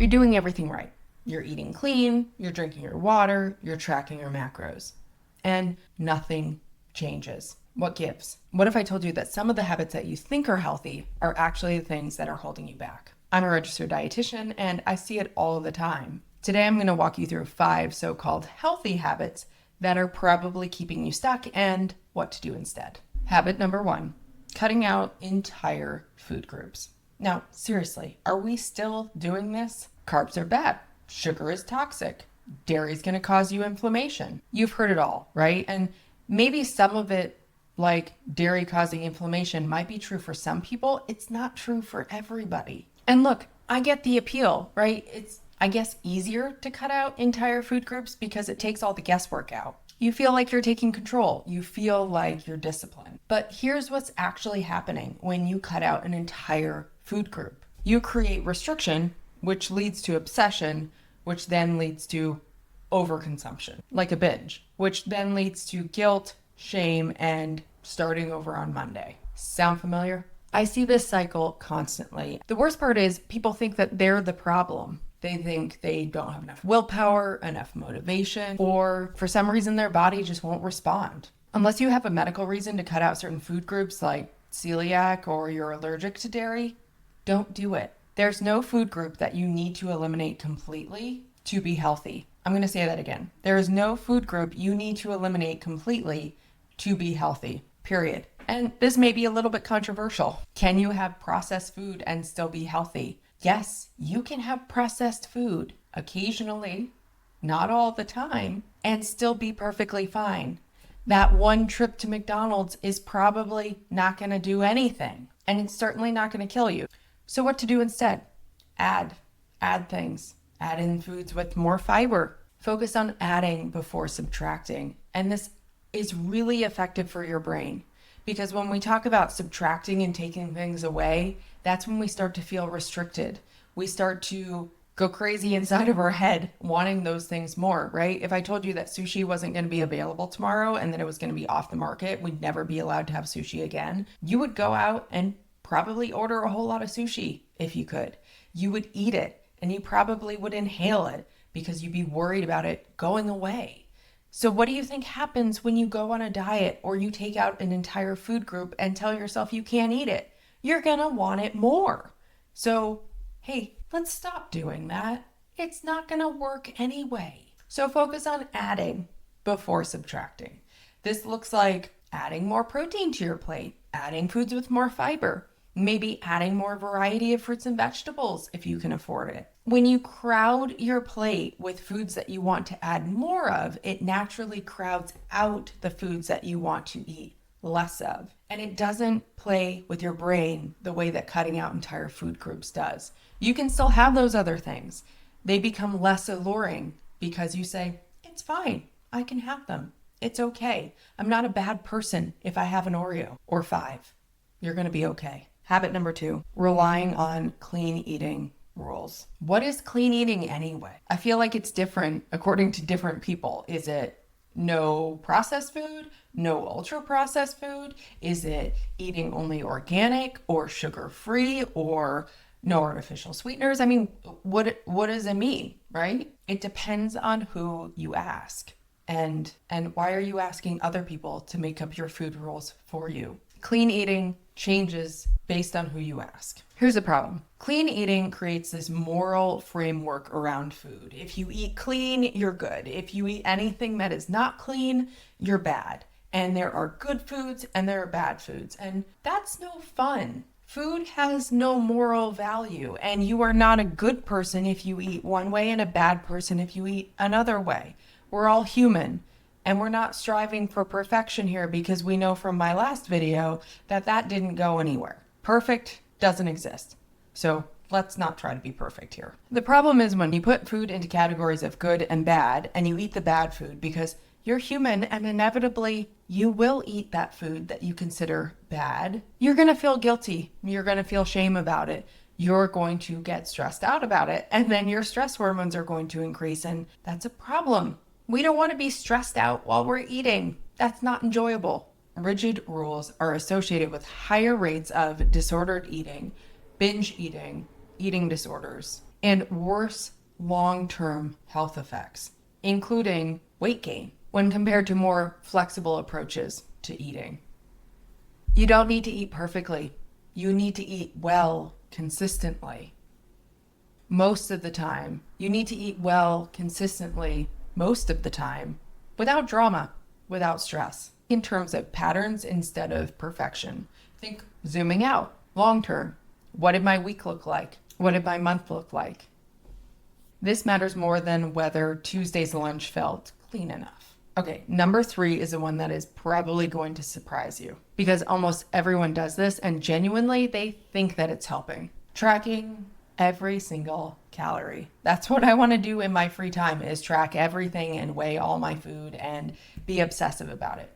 You're doing everything right. You're eating clean, you're drinking your water, you're tracking your macros, and nothing changes. What gives? What if I told you that some of the habits that you think are healthy are actually the things that are holding you back? I'm a registered dietitian and I see it all the time. Today I'm going to walk you through 5 so-called healthy habits that are probably keeping you stuck and what to do instead. Habit number 1, cutting out entire food groups. Now, seriously, are we still doing this? Carbs are bad. Sugar is toxic. Dairy is going to cause you inflammation. You've heard it all, right? And maybe some of it, like dairy causing inflammation, might be true for some people. It's not true for everybody. And look, I get the appeal, right? It's, I guess, easier to cut out entire food groups because it takes all the guesswork out. You feel like you're taking control. You feel like you're disciplined. But here's what's actually happening when you cut out an entire food group. You create restriction, which leads to obsession, which then leads to overconsumption, like a binge, which then leads to guilt, shame, and starting over on Monday. Sound familiar? I see this cycle constantly. The worst part is people think that they're the problem. They think they don't have enough willpower, enough motivation, or for some reason their body just won't respond. Unless you have a medical reason to cut out certain food groups like celiac or you're allergic to dairy, don't do it. There's no food group that you need to eliminate completely to be healthy. I'm going to say that again. There is no food group you need to eliminate completely to be healthy, period. And this may be a little bit controversial. Can you have processed food and still be healthy? Yes, you can have processed food occasionally, not all the time, and still be perfectly fine. That one trip to McDonald's is probably not going to do anything, and it's certainly not going to kill you. So what to do instead? Add things. Add in foods with more fiber. Focus on adding before subtracting. And this is really effective for your brain because when we talk about subtracting and taking things away, that's when we start to feel restricted. We start to go crazy inside of our head wanting those things more, right? If I told you that sushi wasn't going to be available tomorrow and that it was going to be off the market, we'd never be allowed to have sushi again, you would go out and probably order a whole lot of sushi if you could. You would eat it and you probably would inhale it because you'd be worried about it going away. So what do you think happens when you go on a diet or you take out an entire food group and tell yourself you can't eat it? You're gonna want it more. So, hey, let's stop doing that. It's not gonna work anyway. So focus on adding before subtracting. This looks like adding more protein to your plate, adding foods with more fiber, maybe adding more variety of fruits and vegetables if you can afford it. When you crowd your plate with foods that you want to add more of, it naturally crowds out the foods that you want to eat less of. And it doesn't play with your brain the way that cutting out entire food groups does. You can still have those other things. They become less alluring because you say, it's fine, I can have them. It's okay. I'm not a bad person if I have an Oreo or 5. You're going to be okay. Habit number 2, relying on clean eating rules. What is clean eating anyway? I feel like it's different according to different people. Is it no processed food? No ultra processed food? Is it eating only organic or sugar-free or no artificial sweeteners? I mean, what does it mean, right? It depends on who you ask. And why are you asking other people to make up your food rules for you? Clean eating changes based on who you ask. Here's the problem. Clean eating creates this moral framework around food. If you eat clean, you're good. If you eat anything that is not clean, you're bad. And there are good foods and there are bad foods. And that's no fun. Food has no moral value. And you are not a good person if you eat one way and a bad person if you eat another way. We're all human. And we're not striving for perfection here because we know from my last video that that didn't go anywhere. Perfect doesn't exist. So let's not try to be perfect here. The problem is when you put food into categories of good and bad and you eat the bad food because you're human and inevitably you will eat that food that you consider bad. You're going to feel guilty. You're going to feel shame about it. You're going to get stressed out about it. And then your stress hormones are going to increase. And that's a problem. We don't want to be stressed out while we're eating. That's not enjoyable. Rigid rules are associated with higher rates of disordered eating, binge eating, eating disorders, and worse long-term health effects, including weight gain, when compared to more flexible approaches to eating. You don't need to eat perfectly. You need to eat well consistently. Most of the time. You need to eat well consistently most of the time without drama, without stress, in terms of patterns instead of perfection. Think zooming out, long term. What did my week look like? What did my month look like? This matters more than whether Tuesday's lunch felt clean enough. Okay, number 3 is the one that is probably going to surprise you because almost everyone does this and genuinely they think that it's helping. Tracking every single calorie. That's what I want to do in my free time is track everything and weigh all my food and be obsessive about it.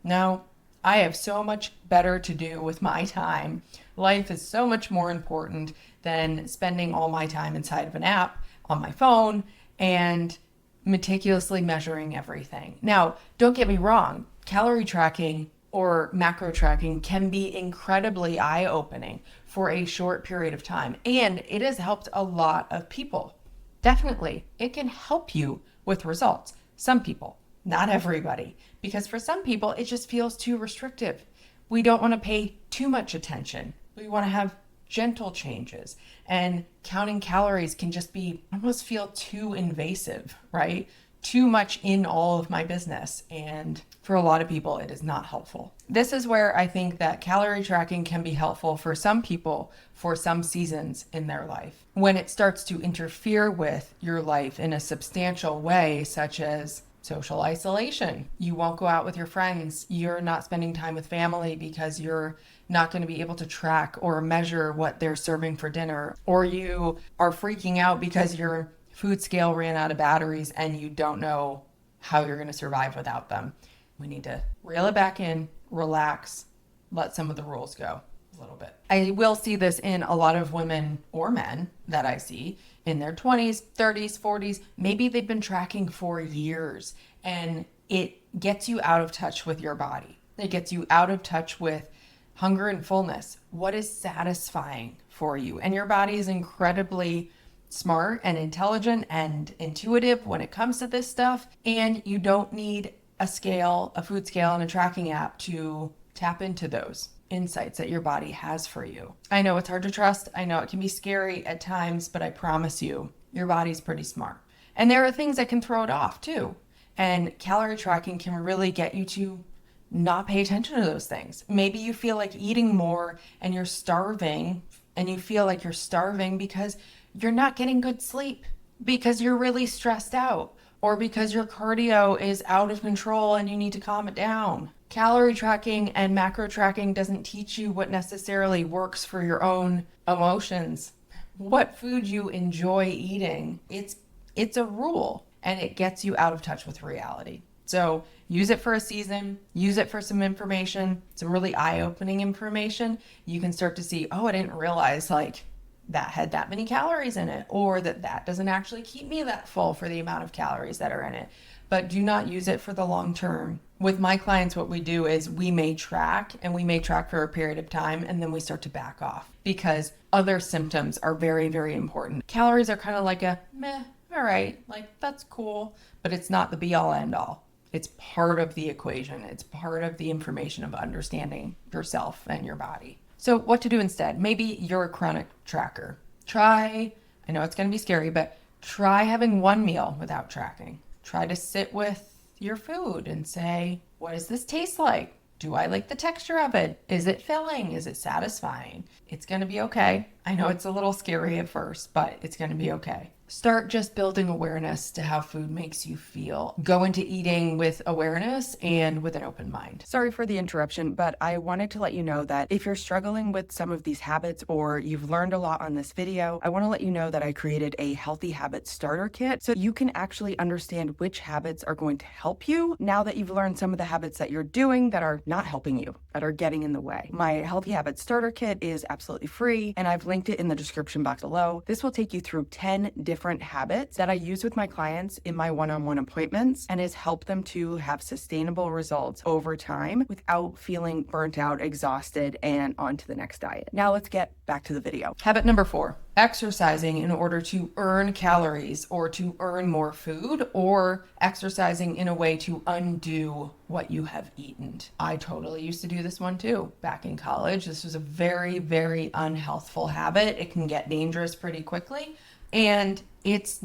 No, I have so much better to do with my time. Life is so much more important than spending all my time inside of an app on my phone and meticulously measuring everything. Now, don't get me wrong, calorie tracking or macro tracking can be incredibly eye-opening for a short period of time, and it has helped a lot of people. Definitely, it can help you with results. Some people, not everybody, because for some people, it just feels too restrictive. We don't want to pay too much attention. We want to have gentle changes, and counting calories can just be almost feel too invasive, right? Too much in all of my business. And for a lot of people, it is not helpful. This is where I think that calorie tracking can be helpful for some people for some seasons in their life. When it starts to interfere with your life in a substantial way, such as social isolation. You won't go out with your friends. You're not spending time with family because you're not going to be able to track or measure what they're serving for dinner. Or you are freaking out because your food scale ran out of batteries and you don't know how you're going to survive without them. We need to reel it back in, relax, let some of the rules go a little bit. I will see this in a lot of women or men that I see in their 20s, 30s, 40s. Maybe they've been tracking for years and it gets you out of touch with your body. It gets you out of touch with hunger and fullness. What is satisfying for you? And your body is incredibly smart and intelligent and intuitive when it comes to this stuff. And you don't need a scale, a food scale, and a tracking app to tap into those insights that your body has for you. I know it's hard to trust. I know it can be scary at times, but I promise you, your body's pretty smart. And there are things that can throw it off too. And calorie tracking can really get you to not pay attention to those things. Maybe you feel like eating more and you're starving, and you feel like you're starving because you're not getting good sleep, because you're really stressed out, or because your cardio is out of control and you need to calm it down. Calorie tracking and macro tracking doesn't teach you what necessarily works for your own emotions, what food you enjoy eating. It's a rule, and it gets you out of touch with reality. So use it for a season, use it for some information, some really eye-opening information. You can start to see, oh, I didn't realize like that had that many calories in it, or that doesn't actually keep me that full for the amount of calories that are in it. But do not use it for the long term. With my clients, what we do is we may track for a period of time, and then we start to back off because other symptoms are very, very important. Calories are kind of like a meh, all right, like that's cool, but it's not the be all end all. It's part of the equation. It's part of the information of understanding yourself and your body. So what to do instead? Maybe you're a chronic tracker. I know it's going to be scary, but try having one meal without tracking. Try to sit with your food and say, what does this taste like? Do I like the texture of it? Is it filling? Is it satisfying? It's going to be okay. I know it's a little scary at first, but it's going to be okay. Start just building awareness to how food makes you feel. Go into eating with awareness and with an open mind. Sorry for the interruption, but I wanted to let you know that if you're struggling with some of these habits or you've learned a lot on this video, I want to let you know that I created a healthy habit starter kit so you can actually understand which habits are going to help you now that you've learned some of the habits that you're doing that are not helping you, that are getting in the way. My healthy habit starter kit is absolutely free, and I've linked it in the description box below. This will take you through 10 different different habits that I use with my clients in my one-on-one appointments and has helped them to have sustainable results over time without feeling burnt out, exhausted, and on to the next diet. Now let's get back to the video. Habit number 4, exercising in order to earn calories or to earn more food, or exercising in a way to undo what you have eaten. I totally used to do this one too back in college. This was a very, very unhealthful habit. It can get dangerous pretty quickly. And it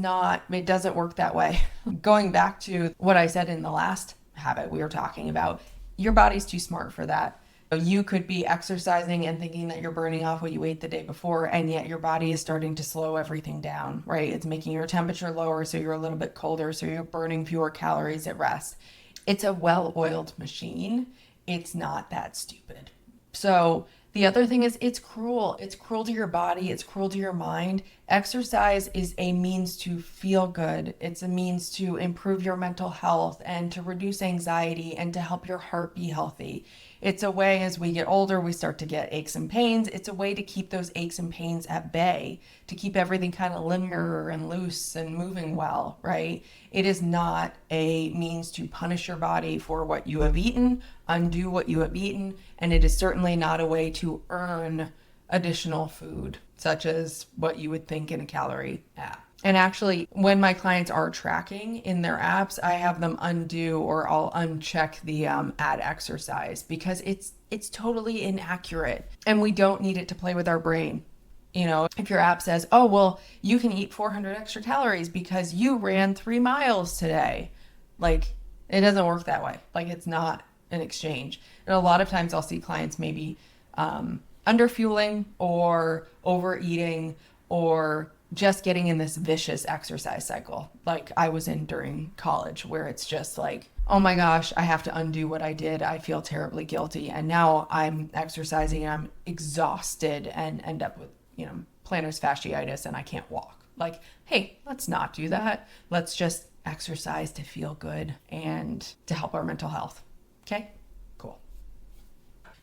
doesn't work that way. Going back to what I said in the last habit we were talking about, your body's too smart for that. You could be exercising and thinking that you're burning off what you ate the day before, and yet your body is starting to slow everything down, right? It's making your temperature lower, so you're a little bit colder, so you're burning fewer calories at rest. It's a well-oiled machine. It's not that stupid. So the other thing is it's cruel. It's cruel to your body. It's cruel to your mind. Exercise is a means to feel good. It's a means to improve your mental health and to reduce anxiety and to help your heart be healthy. It's a way, as we get older, we start to get aches and pains. It's a way to keep those aches and pains at bay, to keep everything kind of linear and loose and moving well, right? It is not a means to punish your body for what you have eaten, undo what you have eaten, and it is certainly not a way to earn additional food, such as what you would think in a calorie app. And actually, when my clients are tracking in their apps, I have them undo, or I'll uncheck the add exercise, because it's totally inaccurate and we don't need it to play with our brain. You know, if your app says, oh, well, you can eat 400 extra calories because you ran 3 miles today. Like, it doesn't work that way. Like, it's not an exchange. And a lot of times I'll see clients maybe underfueling or overeating or just getting in this vicious exercise cycle like I was in during college, where it's just like, oh my gosh, I have to undo what I did. I feel terribly guilty. And now I'm exercising and I'm exhausted and end up with, plantar fasciitis and I can't walk. Like, hey, let's not do that. Let's just exercise to feel good and to help our mental health. Okay, cool.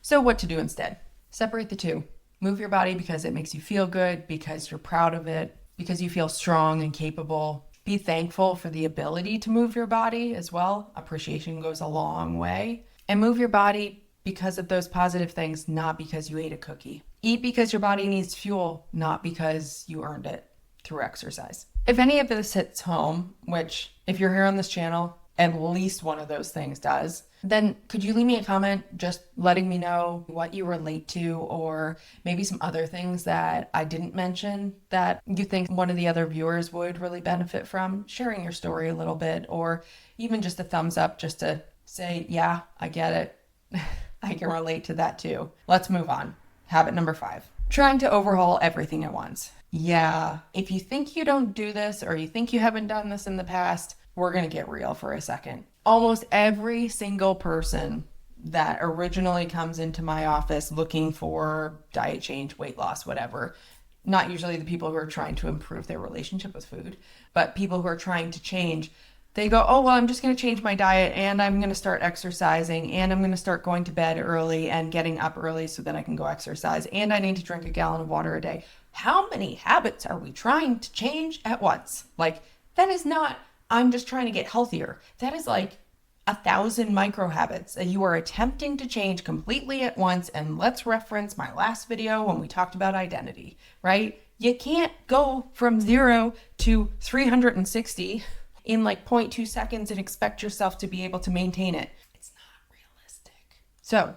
So what to do instead? Separate the two. Move your body because it makes you feel good, because you're proud of it, because you feel strong and capable. Be thankful for the ability to move your body as well. Appreciation goes a long way. And move your body because of those positive things, not because you ate a cookie. Eat because your body needs fuel, not because you earned it through exercise. If any of this hits home, which if you're here on this channel, at least one of those things does, then could you leave me a comment just letting me know what you relate to, or maybe some other things that I didn't mention that you think one of the other viewers would really benefit from, sharing your story a little bit, or even just a thumbs up just to say, yeah, I get it. I can relate to that too. Let's move on. Habit number 5, trying to overhaul everything at once. Yeah, if you think you don't do this, or you think you haven't done this in the past, we're going to get real for a second. Almost every single person that originally comes into my office looking for diet change, weight loss, whatever, not usually the people who are trying to improve their relationship with food, but people who are trying to change, they go, oh, well, I'm just going to change my diet and I'm going to start exercising and I'm going to start going to bed early and getting up early so that I can go exercise, and I need to drink a gallon of water a day. How many habits are we trying to change at once? Like, that is not, I'm just trying to get healthier. That is like 1,000 micro habits that you are attempting to change completely at once. And let's reference my last video when we talked about identity, right? You can't go from 0 to 360 in like 0.2 seconds and expect yourself to be able to maintain it. It's not realistic. So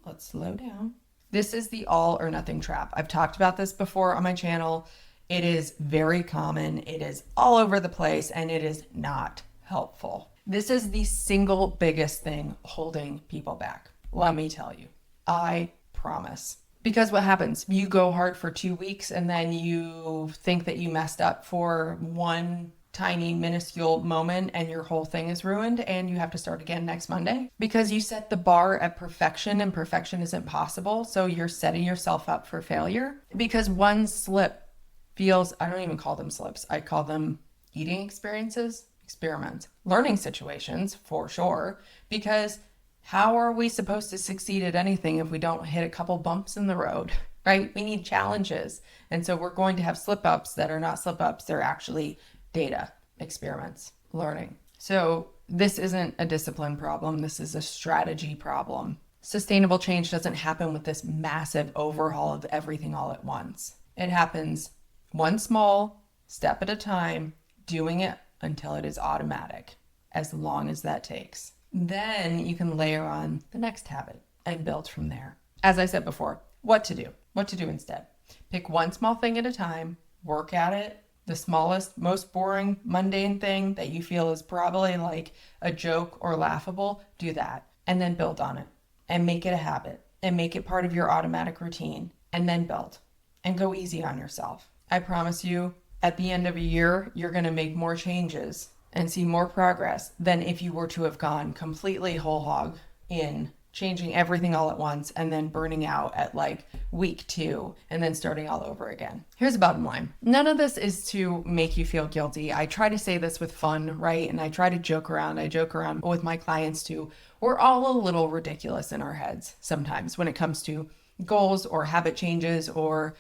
let's slow down. This is the all or nothing trap. I've talked about this before on my channel. It is very common. It is all over the place, and it is not helpful. This is the single biggest thing holding people back. Let me tell you, I promise. Because what happens? You go hard for 2 weeks and then you think that you messed up for one tiny minuscule moment and your whole thing is ruined and you have to start again next Monday because you set the bar at perfection and perfection isn't possible. So you're setting yourself up for failure because one slip feels, I don't even call them slips. I call them eating experiences, experiments, learning situations for sure, because how are we supposed to succeed at anything if we don't hit a couple bumps in the road? right? We need challenges. And so we're going to have slip ups that are not slip ups, they're actually data, experiments, learning. So this isn't a discipline problem, this is a strategy problem. Sustainable change doesn't happen with this massive overhaul of everything all at once. It happens one small step at a time, doing it until it is automatic, as long as that takes. Then you can layer on the next habit and build from there. As I said before, what to do instead. Pick one small thing at a time, work at it. The smallest, most boring, mundane thing that you feel is probably like a joke or laughable, do that. And then build on it and make it a habit and make it part of your automatic routine, and then build and go easy on yourself. I promise you, at the end of a year, you're going to make more changes and see more progress than if you were to have gone completely whole hog in changing everything all at once and then burning out at like week 2 and then starting all over again. Here's the bottom line. None of this is to make you feel guilty. I try to say this with fun, right? And I try to joke around. I joke around with my clients too. We're all a little ridiculous in our heads sometimes when it comes to goals or habit changes or,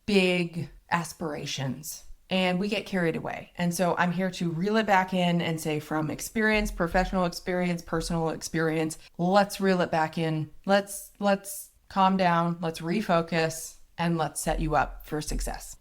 big aspirations. And we get carried away. And so I'm here to reel it back in and say, from experience, professional experience, personal experience, let's reel it back in. Let's calm down, let's refocus, and let's set you up for success.